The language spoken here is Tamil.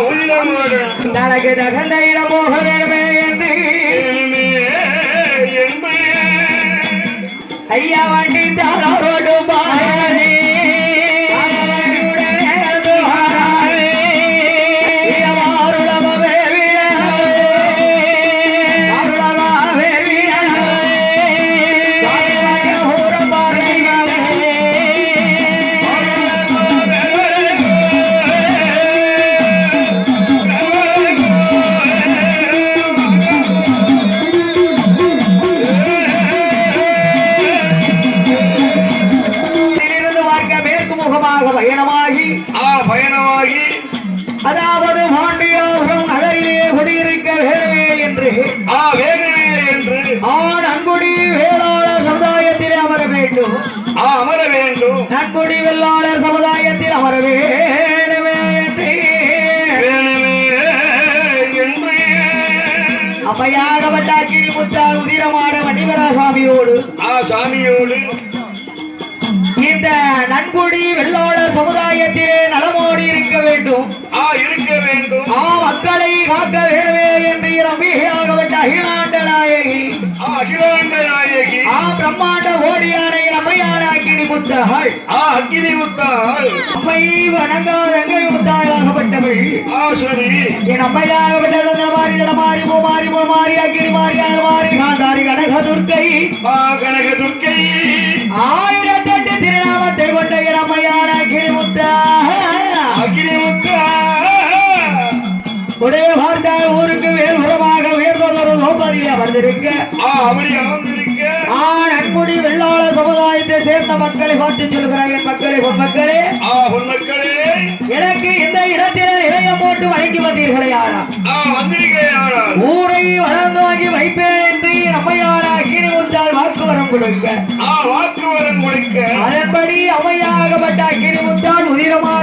உதிரமாட தனக்கு தகுந்த இடம் போக வேண்டுமே என்று ஐயா வண்டி தாரோடு பாரே பயணமாகி அதாவது பாண்டியாபுரம் நகரிலே குடியிருக்க வேண்டுமே என்று நன்குடி வேளாளர் சமுதாயத்தில் அமர வேண்டும் நன்குடி வேளாளர் சமுதாயத்தில் அமர வேண்டுமே என்று அம்மையாகப்பட்ட அக்கினி முத்தால் உதிரமான மணிவரா சாமியோடு இந்த நன்குடி வெள்ளாளர் சமுதாயத்திலே நலமோடி இருக்க வேண்டும் மக்களை காக்க வேண்டுமே என்று நம்பிக்கையாகப்பட்ட அகிலாண்ட நாயகி பிரம்மாண்ட ஓடியானை நம்மையான அக்கினி முத்தாள் அம்மை வணங்காத அங்கை முத்தாளாகப்பட்டவள் என் அம்மையாகப்பட்ட மாறி மாறி அக்கினி மாறி காந்தாரி கனகதுர்க்கை ஆயிரத்தெட்டு திருநாமத்தை கொண்ட இளமையான அக்கினிமுத்தா உடைய பார்த்தால் ஊருக்கு வேறுபுறமாக உயர்ந்ததொரு நோம்பதிலே அமர்ந்திருக்க நன்குடி வெள்ளாளர் சமுதாயத்தை சேர்ந்த மக்களை பார்த்து சொல்கிறாய் என் மக்களே எனக்கு இந்த இடத்தில் நிலையம் போட்டு வழங்கி வந்தீர்களே ஊரை வளர்ந்து வாங்கி வைப்பேன் என்று நம்மையான அக்கினிமுத்தால் வாக்குவரம் கொடுக்க அதன்படி அவையாகப்பட்ட அக்கினிமுத்தால் உதிரமான